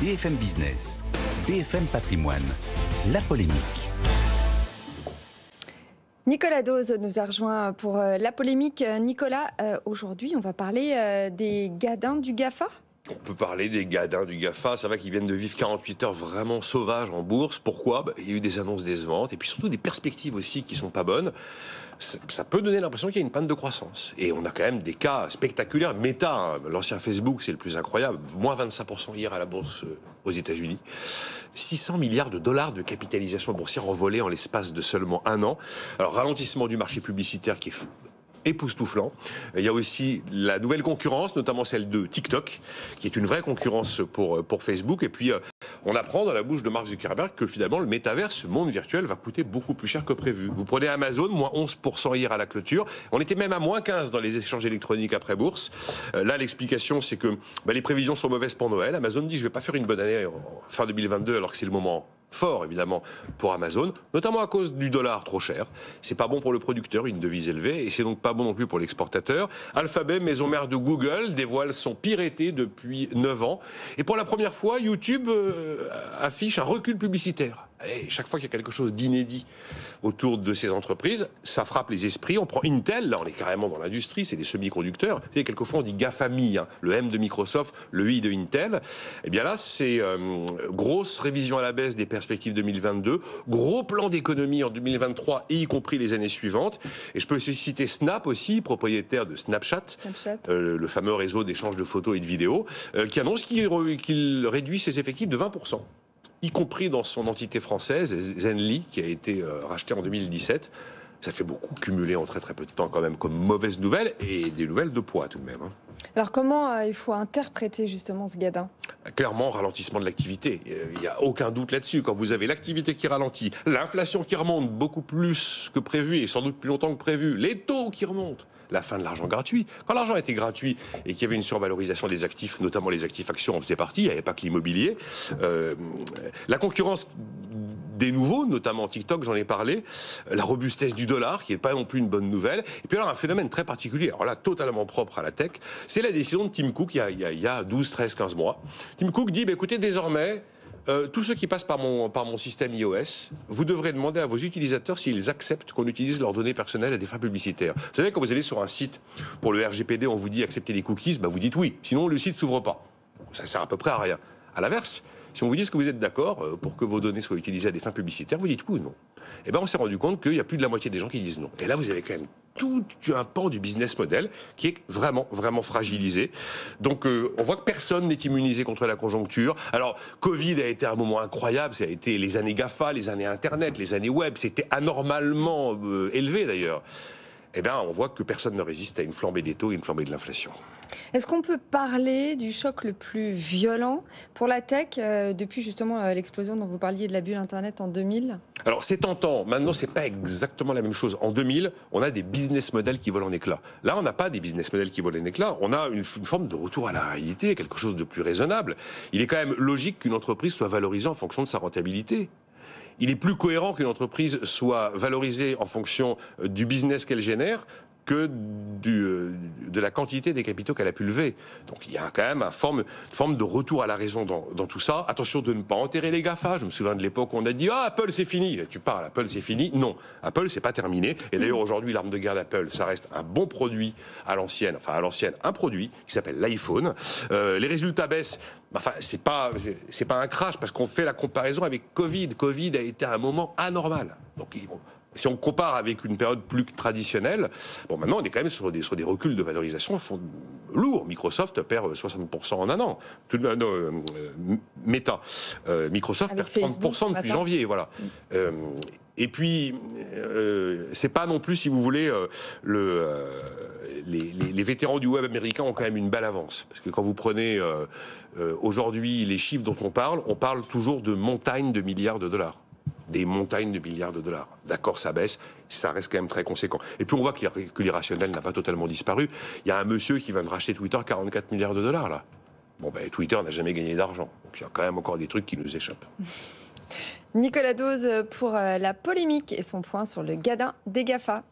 BFM Business, BFM Patrimoine, la polémique. Nicolas Dauz nous a rejoint pour la polémique. Nicolas, aujourd'hui, on va parler des gadins du GAFA. On peut parler des gadins du GAFA, ça va qu'ils viennent de vivre 48 heures vraiment sauvages en bourse. Pourquoi ? Il y a eu des annonces décevantes et puis surtout des perspectives aussi qui sont pas bonnes. Ça peut donner l'impression qu'il y a une panne de croissance. Et on a quand même des cas spectaculaires. Meta, l'ancien Facebook, c'est le plus incroyable. Moins 25% hier à la bourse aux États-Unis. 600 milliards de dollars de capitalisation boursière envolée en l'espace de seulement un an. Alors, ralentissement du marché publicitaire qui est époustouflant. Il y a aussi la nouvelle concurrence, notamment celle de TikTok, qui est une vraie concurrence pour Facebook. Et puis, on apprend dans la bouche de Mark Zuckerberg que finalement, le métaverse, ce monde virtuel, va coûter beaucoup plus cher que prévu. Vous prenez Amazon, moins 11% hier à la clôture. On était même à moins 15% dans les échanges électroniques après bourse. Là, l'explication, c'est que les prévisions sont mauvaises pour Noël. Amazon dit, je ne vais pas faire une bonne année fin 2022, alors que c'est le moment fort, évidemment, pour Amazon, notamment à cause du dollar trop cher. C'est pas bon pour le producteur, une devise élevée, et c'est donc pas bon non plus pour l'exportateur. Alphabet, maison mère de Google, dévoile son pire été depuis 9 ans. Et pour la première fois, YouTube affiche un recul publicitaire. Et chaque fois qu'il y a quelque chose d'inédit autour de ces entreprises, ça frappe les esprits. On prend Intel, là on est carrément dans l'industrie, c'est des semi-conducteurs. Vous savez, quelquefois on dit GAFAMI, le M de Microsoft, le I de Intel. Et bien là, c'est grosse révision à la baisse des perspectives 2022, gros plan d'économie en 2023, y compris les années suivantes. Et je peux citer Snap aussi, propriétaire de Snapchat. Le fameux réseau d'échange de photos et de vidéos, qui annonce qu'il réduit ses effectifs de 20%. Y compris dans son entité française, Zenly, qui a été racheté en 2017. Ça fait beaucoup cumuler en très très peu de temps quand même comme mauvaise nouvelle et des nouvelles de poids tout de même. Alors comment il faut interpréter justement ce gadin ? Clairement, ralentissement de l'activité. Il n'y a aucun doute là-dessus. Quand vous avez l'activité qui ralentit, l'inflation qui remonte beaucoup plus que prévu et sans doute plus longtemps que prévu, les taux qui remontent, la fin de l'argent gratuit. Quand l'argent était gratuit et qu'il y avait une survalorisation des actifs, notamment les actifs actions en faisaient partie, il n'y avait pas que l'immobilier. La concurrence des nouveaux, notamment TikTok, j'en ai parlé, la robustesse du dollar, qui n'est pas non plus une bonne nouvelle. Et puis alors un phénomène très particulier, alors là totalement propre à la tech, c'est la décision de Tim Cook il y a 12, 13, 15 mois. Tim Cook dit, écoutez, désormais, tous ceux qui passent par mon système iOS, vous devrez demander à vos utilisateurs s'ils acceptent qu'on utilise leurs données personnelles à des fins publicitaires. Vous savez, quand vous allez sur un site, pour le RGPD, on vous dit accepter les cookies, vous dites oui, sinon le site s'ouvre pas. Ça sert à peu près à rien. À l'inverse, si on vous dit que vous êtes d'accord pour que vos données soient utilisées à des fins publicitaires, vous dites oui ou non. Et bien on s'est rendu compte qu'il y a plus de la moitié des gens qui disent non. Et là vous avez quand même tout un pan du business model qui est vraiment, vraiment fragilisé. Donc on voit que personne n'est immunisé contre la conjoncture. Alors Covid a été un moment incroyable, ça a été les années GAFA, les années Internet, les années web, c'était anormalement élevé d'ailleurs. Eh bien, on voit que personne ne résiste à une flambée des taux et une flambée de l'inflation. Est-ce qu'on peut parler du choc le plus violent pour la tech depuis justement l'explosion dont vous parliez de la bulle Internet en 2000 ? Alors c'est tentant, maintenant c'est pas exactement la même chose. En 2000, on a des business models qui volent en éclats. Là, on n'a pas des business models qui volent en éclats, on a une forme de retour à la réalité, quelque chose de plus raisonnable. Il est quand même logique qu'une entreprise soit valorisée en fonction de sa rentabilité. Il est plus cohérent qu'une entreprise soit valorisée en fonction du business qu'elle génère que de la quantité des capitaux qu'elle a pu lever. Donc il y a quand même une forme de retour à la raison dans tout ça. Attention de ne pas enterrer les GAFA. Je me souviens de l'époque où on a dit « Ah, Apple, c'est fini !» Tu parles, Apple, c'est fini. Non, Apple, c'est pas terminé. Et d'ailleurs, aujourd'hui, l'arme de guerre d'Apple, ça reste un bon produit à l'ancienne, un produit qui s'appelle l'iPhone. Les résultats baissent. Enfin, c'est pas un crash parce qu'on fait la comparaison avec Covid. Covid a été un moment anormal. Donc, si on compare avec une période plus traditionnelle, maintenant on est quand même sur des reculs de valorisation lourds. Microsoft perd 60% en un an. Meta. Microsoft avec perd 30% depuis janvier. Voilà. Et puis, c'est pas non plus, si vous voulez, les vétérans du web américain ont quand même une belle avance. Parce que quand vous prenez aujourd'hui les chiffres dont on parle toujours de montagnes de milliards de dollars. Des montagnes de milliards de dollars. D'accord, ça baisse, ça reste quand même très conséquent. Et puis on voit que l'irrationnel n'a pas totalement disparu. Il y a un monsieur qui vient de racheter Twitter 44 milliards de dollars, là. Twitter n'a jamais gagné d'argent. Donc il y a quand même encore des trucs qui nous échappent. Nicolas Dauz pour la polémique et son point sur le gadin des GAFA.